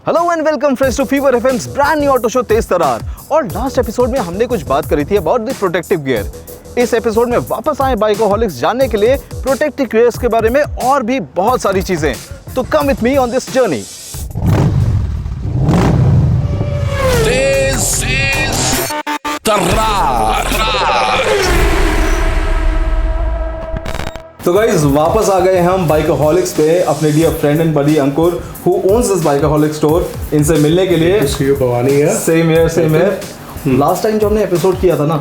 Hello and welcome friends to fever FM's brand new auto show तेज तरार। और last episode में हमने कुछ बात करी थी अबाउट द प्रोटेक्टिव गियर। इस एपिसोड में वापस आए बाइकोहॉलिक्स जानने के लिए प्रोटेक्टिव गियर्स के बारे में और भी बहुत सारी चीजें। तो come with me on this journey. तेज तरार। तो गाइस वापस आ गए हम बाइकोहॉलिक्स पे अपने dear friend and buddy Ankur who owns this Bikoholic store, इनसे मिलने के लिए। भवानी है। Same here. लास्ट टाइम जो हमने एपिसोड किया था ना,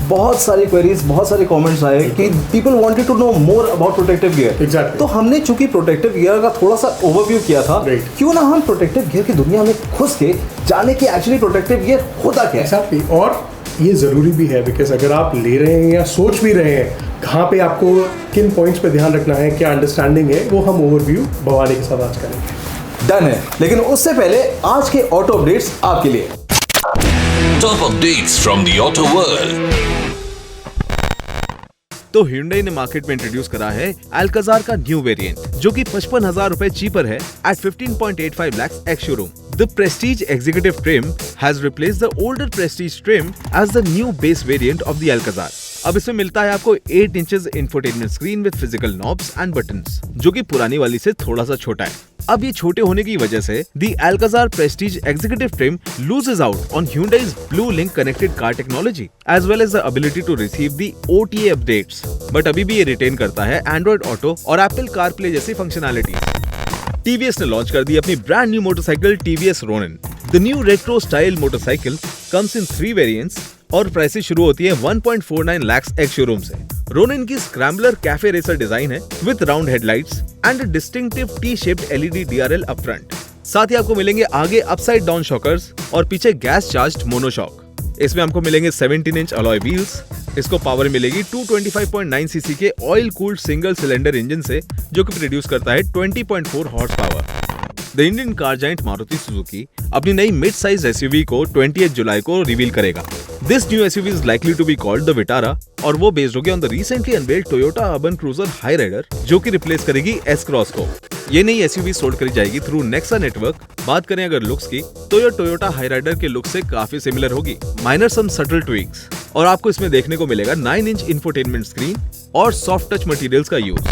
बहुत सारी क्वेरीज, बहुत सारे कमेंट्स आए कि people wanted to know more about protective gear. Exactly. तो हमने चूंकि प्रोटेक्टिव गियर का थोड़ा सा ओवरव्यू किया था, क्यों ना हम प्रोटेक्टिव गियर की दुनिया में घुस के जाने कि एक्चुअली प्रोटेक्टिव गियर होता क्या है। Exactly. और ये ज़रूरी भी है बिकॉज अगर आप ले रहे हैं या सोच भी रहे हैं कहाँ पे आपको किन पॉइंट्स पे ध्यान रखना है, क्या अंडरस्टैंडिंग है, वो हम ओवरव्यू भवानी के साथ आज करेंगे। डन है। लेकिन उससे पहले आज के ऑटो अपडेट्स आपके लिए। Top updates from the auto world. तो Hyundai ने मार्केट में इंट्रोड्यूस करा है अल्काजार का न्यू वेरिएंट, जो कि 55,000 रुपए चीपर है eight 15.85 lakhs ex showroom. The Prestige Executive Trim has replaced the older Prestige Trim as the new base variant of the Alcazar. अब इसमें मिलता है आपको 8 inches infotainment screen with physical knobs and buttons, जो कि पुरानी वाली से थोड़ा सा छोटा है। अब ये छोटे होने की वजह से The Alcazar Prestige Executive Trim loses out on Hyundai's Blue Link connected car technology as well as the ability to receive the OTA updates. But अभी भी ये रिटेन करता है Android Auto और Apple CarPlay जैसी फंक्शनैलिटी। TVS ने launch कर दी अपनी brand new motorcycle TVS Ronin. The new retro style motorcycle comes in 3 variants और प्राइसेस शुरू होती है 1.49 lakhs एक्स शोरूम से। रोनिन की स्क्रैम्बलर कैफे रेसर डिजाइन है with round headlights and distinctive T-shaped LED DRL up front. साथ ही आपको मिलेंगे आगे अपसाइड डाउन शॉकर्स और पीछे गैस चार्ज्ड मोनोशॉक। इसमें आपको मिलेंगे 17 इंच अलॉय व्हील्स। इसको पावर मिलेगी 225.9 सीसी के oil cooled single cylinder engine से, जो कि प्रोड्यूस करता है 20.4 horse power. The Indian car giant Maruti Suzuki अपनी नई मिड साइज SUV को 28 जुलाई को रिवील करेगा। This new SUV is likely to be called the Vitara और वो बेस्ड होगी on the recently unveiled Toyota Urban Cruiser Hyryder, जो कि रिप्लेस करेगी S क्रॉस को। ये नई SUV सोल्ड करी जाएगी थ्रू नेक्सा नेटवर्क। बात करें अगर लुक्स की, तो ये टोयोटा हाई राइडर के लुक से काफी सिमिलर होगी, माइनर सम सटल ट्विक्स। और आपको इसमें देखने को मिलेगा 9 इंच इंफोटेनमेंट स्क्रीन और सॉफ्ट टच मटेरियल्स का यूज।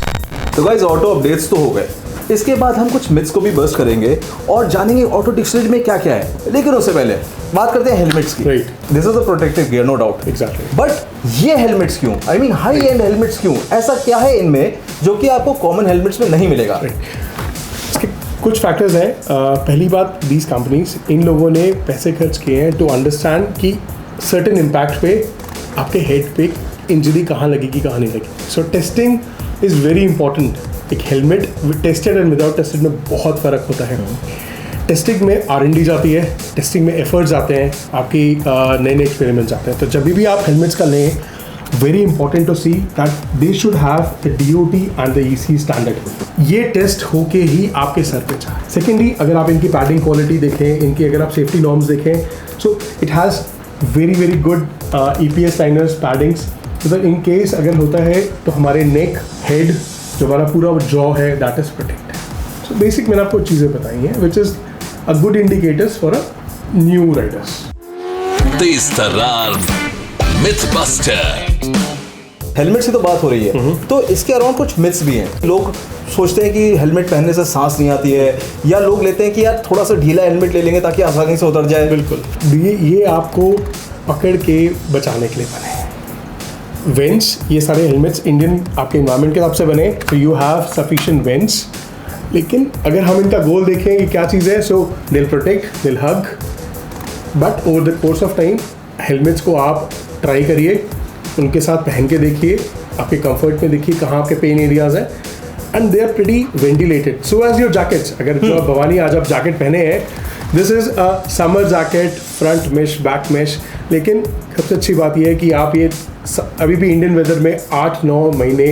तो गाइस ऑटो अपडेट्स तो हो गए। इसके बाद हम कुछ मिथ्स को भी बस्ट करेंगे और जानेंगे ऑटो डिक्शनरी में क्या क्या है। लेकिन उससे पहले बात करते हैं हेलमेट्स की। This is a protective gear, no doubt. Exactly. But ये हेलमेट्स क्यों, I mean high end helmets क्यों, ऐसा क्या है इनमें जो कि आपको कॉमन हेलमेट्स में नहीं मिलेगा? इसके कुछ फैक्टर्स हैं। पहली बात, दीज कंपनीज, इन लोगों ने पैसे खर्च किए हैं टू अंडरस्टैंड कि सर्टेन इम्पैक्ट पे आपके हेड पे इंजरी कहाँ लगेगी, कहाँ नहीं लगेगी। So testing is very important. एक helmet tested and without tested में बहुत फ़र्क होता है। टेस्टिंग में R&D जाती है, टेस्टिंग में एफर्ट्स आते हैं, आपकी नए नए एक्सपेरिमेंट्स आते हैं। तो जब भी आप हेलमेट्स का लें, very important to see that they should have the DOT and the EC standard. ये टेस्ट होके ही आपके सर पे जाए। सेकेंडली, अगर आप इनकी पैडिंग क्वालिटी देखें, इनकी अगर आप सेफ्टी नॉर्म्स देखें, so it has very good EPS liners, paddings, so that in case अगर होता है तो हमारे नेक, हेड, जो हमारा पूरा जॉ है, that is protected. So basic मैंने आपको चीज़ें बताई हैं which is a good indicators for a new Riders. Tej Tarar mythbuster. Helmet से तो बात हो रही है, तो इसके अराउंड कुछ मिथ्स भी हैं। लोग सोचते हैं कि हेलमेट पहनने से सांस नहीं आती है, या लोग लेते हैं कि यार थोड़ा सा ढीला हेलमेट ले लेंगे ताकि आसानी से उतर जाए। बिल्कुल, ये आपको पकड़ के बचाने के लिए बने हैं। वेंट्स, ये सारे हेलमेट्स इंडियन आपके इन्वायरमेंट के हिसाब से बने, तो यू हैव सफिशिएंट वेंट्स। लेकिन अगर हम इनका गोल देखें कि क्या चीज़ है, सो दिल प्रोटेक्ट, दिल hug. But over the course of time helmets को आप ट्राई करिए, उनके साथ पहन के देखिए, आपके कंफर्ट में देखिए कहाँ आपके पेन एरियाज हैं, and they are pretty ventilated so as your jackets. अगर जो भवानी आज आप जैकेट पहने हैं, this is a summer jacket, front mesh, back mesh. लेकिन सबसे अच्छी बात यह है कि आप ये अभी भी इंडियन वेदर में 8-9 महीने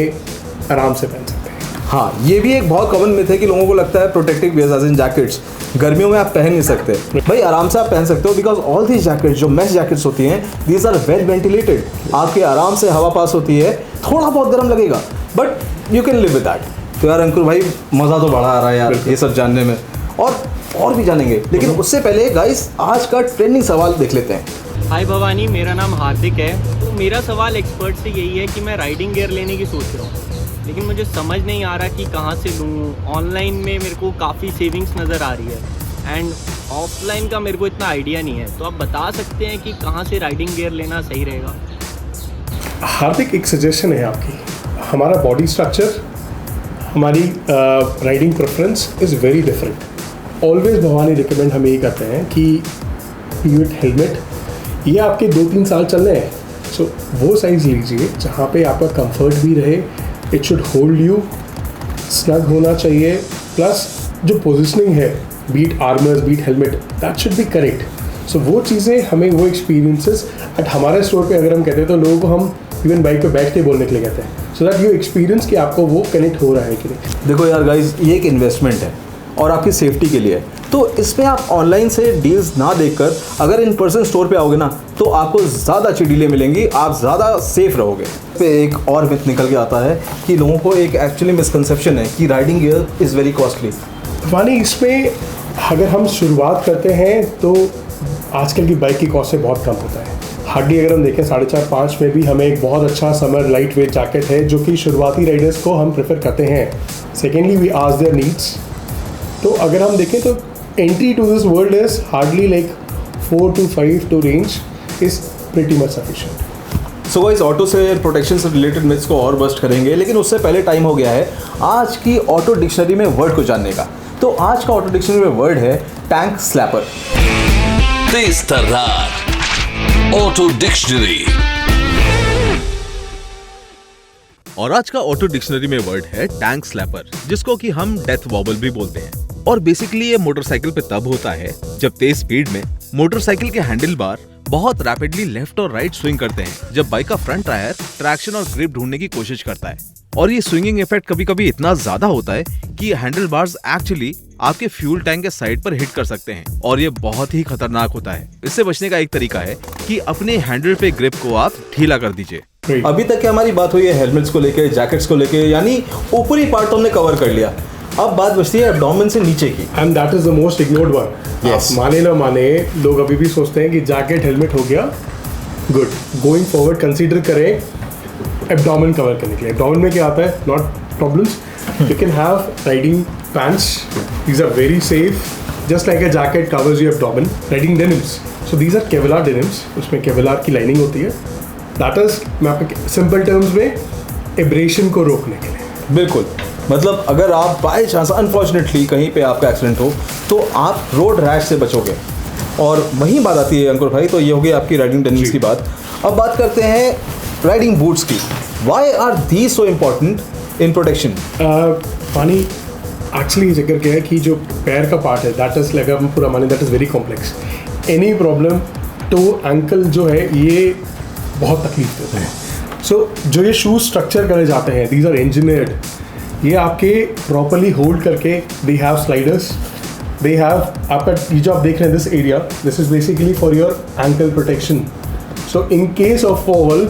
आराम से पहन सकते हैं। हाँ, ये भी एक बहुत कॉमन मिथ है कि लोगों को लगता है protective gears as in jackets गर्मियों में आप पहन नहीं सकते। भाई आराम से आप पहन सकते हो, बिकॉज ऑल दीज जैकेट्स, जो मेश जैकेट्स होती हैं, दीज आर वेल वेंटिलेटेड। आपके आराम से हवा पास होती है, थोड़ा बहुत गर्म लगेगा but you can live with that. तो यार अंकुर भाई, मज़ा तो बड़ा आ रहा है यार ये सब जानने में। और और भी जानेंगे, लेकिन उससे पहले गाइस आज का ट्रेंडिंग सवाल देख लेते हैं। हाय भवानी, मेरा नाम हार्दिक है। तो मेरा सवाल एक्सपर्ट से यही है कि मैं राइडिंग गियर लेने की सोच रहा हूँ, लेकिन मुझे समझ नहीं आ रहा कि कहाँ से लूँ। ऑनलाइन में मेरे को काफ़ी सेविंग्स नज़र आ रही है एंड ऑफलाइन का मेरे को इतना आइडिया नहीं है। तो आप बता सकते हैं कि कहाँ से राइडिंग गियर लेना सही रहेगा? हार्दिक, एक सजेशन है आपकी। हमारा बॉडी स्ट्रक्चर, हमारी riding preference is very different. Always Bhavani recommend हम यही करते हैं कि यूट हेलमेट, ये आपके 2-3 साल चलने हैं, सो वो साइज़ लीजिए जहाँ पे आपका कंफर्ट भी रहे, it should hold you, snug होना चाहिए, प्लस जो पोजिशनिंग है, be it armours, be it helmet, that should be correct. So वो चीज़ें हमें, वो एक्सपीरियंसेस एट हमारे स्टोर पे अगर हम कहते हैं तो लोगों को हम इवन बाइक पे बैठ के बोलने के लिए कहते हैं, सो दैट यू एक्सपीरियंस कि आपको वो कनेक्ट हो रहा है कि नहीं। देखो यार गाइस, ये एक इन्वेस्टमेंट है और आपकी सेफ्टी के लिए है, तो इसमें आप ऑनलाइन से डील्स ना देखकर अगर इन पर्सन स्टोर पे आओगे ना, तो आपको ज़्यादा अच्छी डीलें मिलेंगी, आप ज़्यादा सेफ रहोगे। पे एक और मिथ निकल के आता है कि लोगों को एक एक्चुअली मिसकंसेप्शन है कि riding gear is very costly. वानी, इसमें अगर हम शुरुआत करते हैं तो आजकल की बाइक की कॉस्ट से बहुत कम होता है। हार्डली अगर हम देखें 4.5-5 में भी हमें एक बहुत अच्छा समर लाइट वेट जैकेट है जो कि शुरुआती राइडर्स को हम प्रेफर करते हैं। Secondly, we ask their needs. तो अगर हम देखें तो entry to this world is hardly like 4 to 5 to range is pretty much sufficient. So guys, auto से प्रोटेक्शन से रिलेटेड मिथ्स को और बस्ट करेंगे, लेकिन उससे पहले टाइम हो गया है आज की ऑटो डिक्शनरी में वर्ड को जानने का। तो आज का ऑटो डिक्शनरी में वर्ड है टैंक स्लैपर। तेज तर्रार ऑटो डिक्शनरी। और आज का ऑटो डिक्शनरी में वर्ड है टैंक स्लैपर, जिसको कि हम डेथ वॉबल भी बोलते हैं। और बेसिकली ये मोटरसाइकिल पे तब होता है जब तेज स्पीड में मोटरसाइकिल के हैंडल बार बहुत रैपिडली लेफ्ट और राइट स्विंग करते हैं, जब बाइक का फ्रंट टायर ट्रैक्शन और ग्रिप ढूंढने की कोशिश करता है। और ये स्विंगिंग इफेक्ट कभी कभी इतना ज्यादा होता है कि हैंडल बार्स एक्चुअली आपके फ्यूल टैंक के साइड पर हिट कर सकते हैं, और ये बहुत ही खतरनाक होता है। इससे बचने का एक तरीका है कि अपने हैंडल पे ग्रिप को आप ढीला कर दीजिए। अभी तक की हमारी बात हुई है हेलमेट्स को लेके, जैकेट्स को लेके, यानी ऊपरी पार्ट तो हमने कवर कर लिया। अब बात बचती है एब्डोमेन से नीचे की, and that is the most ignored one. Yes. आप माने ना माने, लोग अभी भी सोचते हैं कि जैकेट हेलमेट हो गया, गुड। गोइंग फॉरवर्ड कंसीडर करें एब्डोमेन कवर करने के लिए। एब्डोमेन में क्या आता है? Not problems, you can have riding pants, these are very safe, just like a jacket covers your abdomen. Riding denims, so these are Kevlar denims, उसमें Kevlar की लाइनिंग होती है। दैट इज, मैं आपके सिंपल टर्म्स में, abrasion को रोकने के लिए। बिल्कुल। मतलब अगर आप बाय चांस अनफॉर्चुनेटली कहीं पे आपका एक्सीडेंट हो तो आप रोड रैश से बचोगे। और वहीं बात आती है अंकुर भाई, तो ये हो गई आपकी राइडिंग डेनिम्स की बात। अब बात करते हैं राइडिंग बूट्स की। Why are these so important in protection? पानी एक्चुअली जिक्र किया है कि जो पैर का पार्ट है, दैट इज लाइक, पूरा माने that is very complex. Any problem तो एंकल जो है ये बहुत तकलीफ देता है। सो जो ये शूज स्ट्रक्चर करे जाते हैं, दीज आर इंजीनियर्ड, ये आपके प्रॉपरली होल्ड करके, they have sliders, they have, आपका ये जो आप देख रहे हैं this area, this is basically for your ankle protection. So in case of fall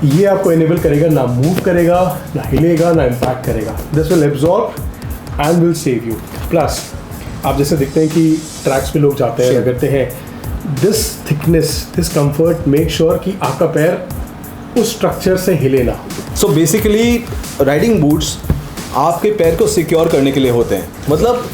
ये आपको इनेबल करेगा, ना मूव करेगा, ना हिलेगा, ना इम्पैक्ट करेगा। This will absorb and will save you. Plus आप जैसे देखते हैं कि ट्रैक्स पे लोग जाते हैं, करते हैं, this thickness, this comfort make sure कि आपका पैर उस स्ट्रक्चर से हिले ना। सो बेसिकली राइडिंग बूट्स आपके पैर को सिक्योर करने के लिए होते हैं। मतलब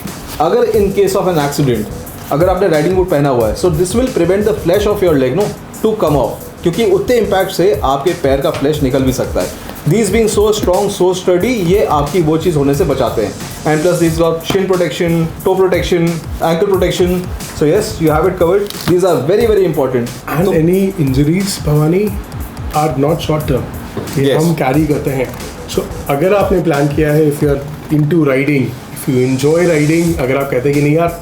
अगर in case of an accident अगर आपने राइडिंग बूट पहना हुआ है, so this will prevent the flesh of your leg no to come off, क्योंकि उतने इम्पैक्ट से आपके पैर का फ्लैश निकल भी सकता है। These being so strong, so sturdy, ये आपकी वो चीज़ होने से बचाते हैं। And plus these got shin protection, toe protection, ankle protection. So yes, you have it covered. These are very very important. And any injuries Bhavani are not short term, ये Yes. हम कैरी करते हैं। सो अगर आपने plan किया है, if you are into riding, if you enjoy riding, अगर आप कहते हैं कि नहीं यार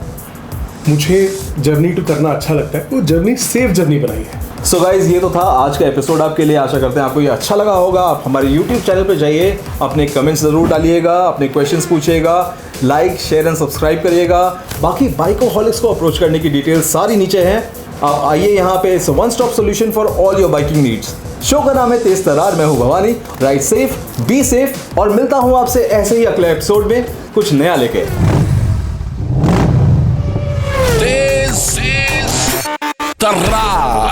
मुझे जर्नी टू करना अच्छा लगता है, वो जर्नी सेफ जर्नी बनाई है। सो गाइज, ये तो था आज का एपिसोड आपके लिए। आशा करते हैं आपको ये अच्छा लगा होगा। आप हमारे यूट्यूब चैनल पर जाइए, अपने कमेंट्स ज़रूर डालिएगा, अपने क्वेश्चंस पूछिएगा, लाइक शेयर एंड सब्सक्राइब करिएगा। बाकी बाइकोहॉलिक्स को अप्रोच करने की डिटेल्स सारी नीचे हैं। आप आइए यहाँ पे, it's one stop solution for all your biking needs. Show का नाम है तेज तरार, मैं हूँ Bhavani. Ride safe, be safe, और मिलता हूँ आपसे ऐसे ही अगले एपिसोड में कुछ नया लेके। तर्रार